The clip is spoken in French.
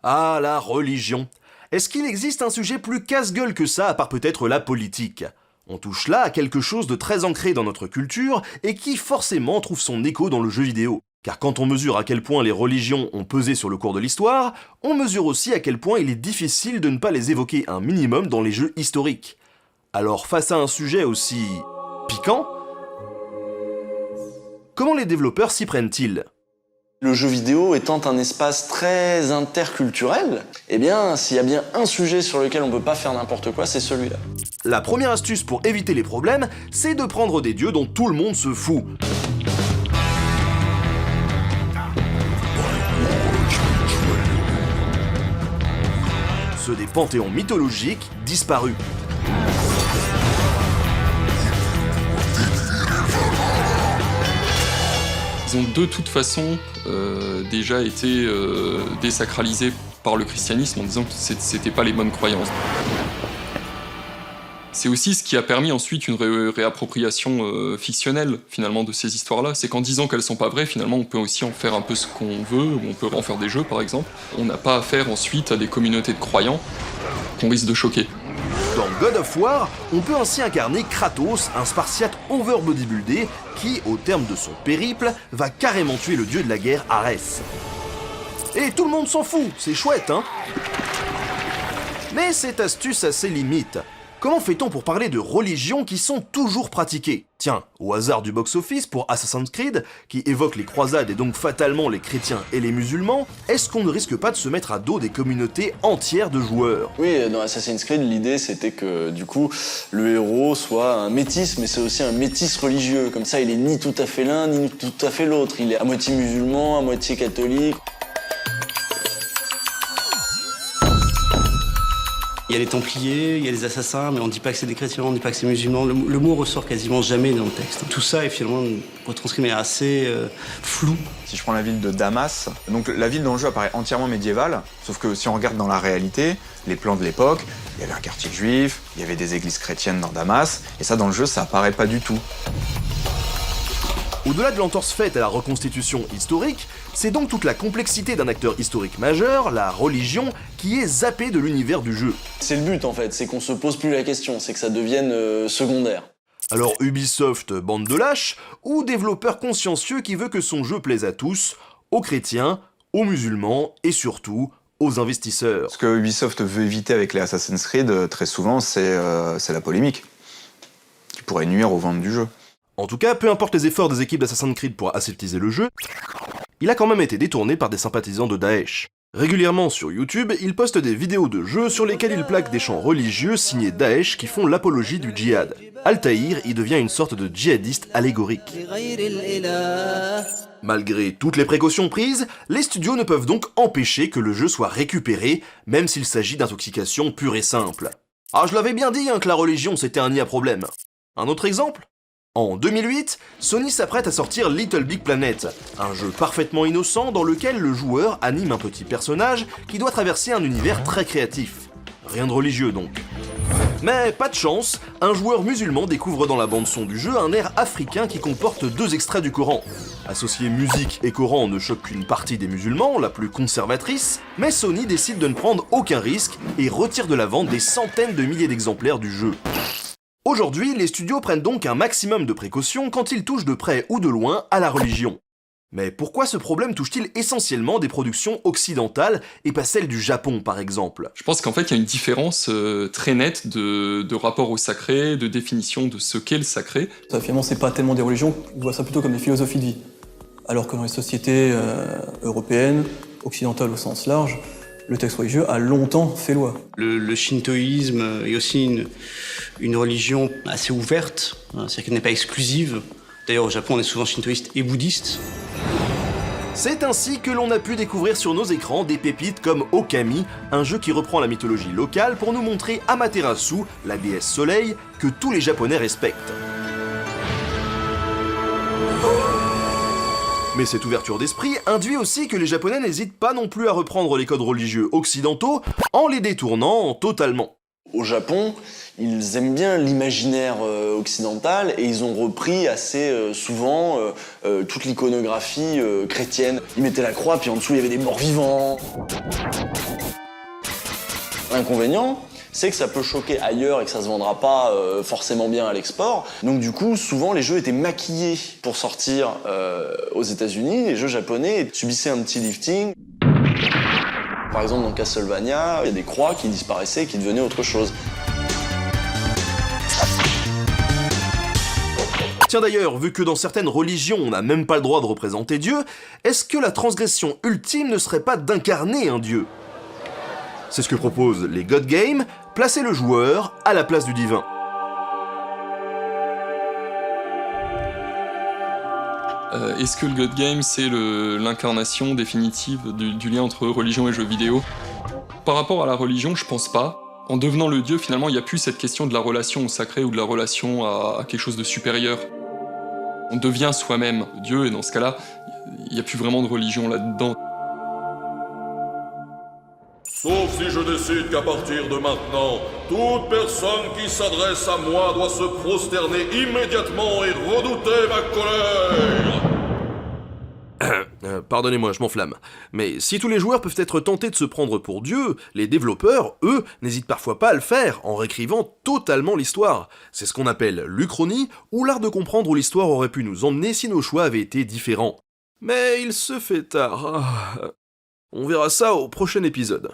Ah, la religion. Est-ce qu'il existe un sujet plus casse-gueule que ça, à part peut-être la politique? On touche là à quelque chose de très ancré dans notre culture et qui forcément trouve son écho dans le jeu vidéo. Car quand on mesure à quel point les religions ont pesé sur le cours de l'histoire, on mesure aussi à quel point il est difficile de ne pas les évoquer un minimum dans les jeux historiques. Alors face à un sujet aussi piquant, comment les développeurs s'y prennent-ils? Le jeu vidéo étant un espace très interculturel, eh bien, s'il y a bien un sujet sur lequel on peut pas faire n'importe quoi, c'est celui-là. La première astuce pour éviter les problèmes, c'est de prendre des dieux dont tout le monde se fout. Ceux des panthéons mythologiques disparus. Ils ont de toute façon déjà été désacralisés par le christianisme en disant que c'était pas les bonnes croyances. C'est aussi ce qui a permis ensuite une réappropriation fictionnelle finalement de ces histoires-là. C'est qu'en disant qu'elles sont pas vraies, finalement on peut aussi en faire un peu ce qu'on veut, ou on peut en faire des jeux par exemple. On n'a pas affaire ensuite à des communautés de croyants qu'on risque de choquer. Dans God of War, on peut ainsi incarner Kratos, un Spartiate over-bodybuildé qui, au terme de son périple, va carrément tuer le dieu de la guerre Arès. Et tout le monde s'en fout, c'est chouette, hein? Mais cette astuce a ses limites. Comment fait-on pour parler de religions qui sont toujours pratiquées? Tiens, au hasard du box-office pour Assassin's Creed, qui évoque les croisades et donc fatalement les chrétiens et les musulmans, est-ce qu'on ne risque pas de se mettre à dos des communautés entières de joueurs? Oui, dans Assassin's Creed, l'idée c'était que du coup, le héros soit un métis, mais c'est aussi un métis religieux. Comme ça, il est ni tout à fait l'un, ni tout à fait l'autre. Il est à moitié musulman, à moitié catholique. Il y a les Templiers, il y a les assassins, mais on ne dit pas que c'est des chrétiens, on ne dit pas que c'est musulmans. Le mot ressort quasiment jamais dans le texte. Tout ça est finalement retranscrit mais assez flou. Si je prends la ville de Damas, donc la ville dans le jeu apparaît entièrement médiévale, sauf que si on regarde dans la réalité, les plans de l'époque, il y avait un quartier juif, il y avait des églises chrétiennes dans Damas, et ça dans le jeu ça apparaît pas du tout. Au-delà de l'entorse faite à la reconstitution historique, c'est donc toute la complexité d'un acteur historique majeur, la religion, qui est zappée de l'univers du jeu. C'est le but en fait, c'est qu'on se pose plus la question, c'est que ça devienne secondaire. Alors Ubisoft, bande de lâches, ou développeur consciencieux qui veut que son jeu plaise à tous, aux chrétiens, aux musulmans et surtout aux investisseurs. Ce que Ubisoft veut éviter avec les Assassin's Creed, très souvent, c'est la polémique, qui pourrait nuire aux ventes du jeu. En tout cas, peu importe les efforts des équipes d'Assassin's Creed pour aseptiser le jeu, il a quand même été détourné par des sympathisants de Daesh. Régulièrement sur YouTube, il poste des vidéos de jeux sur lesquelles il plaque des chants religieux signés Daesh qui font l'apologie du djihad. Altaïr y devient une sorte de djihadiste allégorique. Malgré toutes les précautions prises, les studios ne peuvent donc empêcher que le jeu soit récupéré, même s'il s'agit d'intoxication pure et simple. Ah, je l'avais bien dit que la religion c'était un nid à problème. Un autre exemple ? En 2008, Sony s'apprête à sortir Little Big Planet, un jeu parfaitement innocent dans lequel le joueur anime un petit personnage qui doit traverser un univers très créatif. Rien de religieux donc. Mais pas de chance, un joueur musulman découvre dans la bande-son du jeu un air africain qui comporte 2 extraits du Coran. Associer musique et Coran ne choque qu'une partie des musulmans, la plus conservatrice, mais Sony décide de ne prendre aucun risque et retire de la vente des centaines de milliers d'exemplaires du jeu. Aujourd'hui, les studios prennent donc un maximum de précautions quand ils touchent de près ou de loin à la religion. Mais pourquoi ce problème touche-t-il essentiellement des productions occidentales et pas celles du Japon par exemple? Je pense qu'en fait il y a une différence très nette de rapport au sacré, de définition de ce qu'est le sacré. Ça, finalement, c'est pas tellement des religions, on voit ça plutôt comme des philosophies de vie. Alors que dans les sociétés européennes, occidentales au sens large, le texte religieux a longtemps fait loi. Le shintoïsme est aussi une religion assez ouverte, c'est-à-dire qu'elle n'est pas exclusive. D'ailleurs, au Japon, on est souvent shintoïste et bouddhiste. C'est ainsi que l'on a pu découvrir sur nos écrans des pépites comme Okami, un jeu qui reprend la mythologie locale pour nous montrer Amaterasu, la déesse soleil, que tous les Japonais respectent. Mais cette ouverture d'esprit induit aussi que les Japonais n'hésitent pas non plus à reprendre les codes religieux occidentaux en les détournant totalement. Au Japon, ils aiment bien l'imaginaire occidental et ils ont repris assez souvent toute l'iconographie chrétienne. Ils mettaient la croix, puis en dessous il y avait des morts vivants. L'inconvénient, c'est que ça peut choquer ailleurs et que ça se vendra pas forcément bien à l'export. Donc du coup, souvent les jeux étaient maquillés pour sortir aux États-Unis. Les jeux japonais subissaient un petit lifting. Par exemple, dans Castlevania, il y a des croix qui disparaissaient et qui devenaient autre chose. Tiens d'ailleurs, vu que dans certaines religions on n'a même pas le droit de représenter Dieu, est-ce que la transgression ultime ne serait pas d'incarner un dieu? C'est ce que proposent les God Games, placer le joueur à la place du divin. Est-ce que le God Game, c'est l'incarnation définitive du lien entre religion et jeux vidéo? Par rapport à la religion, je pense pas. En devenant le dieu, finalement, il n'y a plus cette question de la relation au sacré ou de la relation à quelque chose de supérieur. On devient soi-même dieu, et dans ce cas-là, il n'y a plus vraiment de religion là-dedans. Sauf si je décide qu'à partir de maintenant, toute personne qui s'adresse à moi doit se prosterner immédiatement et redouter ma colère. Pardonnez-moi, je m'enflamme. Mais si tous les joueurs peuvent être tentés de se prendre pour Dieu, les développeurs, eux, n'hésitent parfois pas à le faire, en réécrivant totalement l'histoire. C'est ce qu'on appelle l'Uchronie, ou l'art de comprendre où l'histoire aurait pu nous emmener si nos choix avaient été différents. Mais il se fait tard. On verra ça au prochain épisode.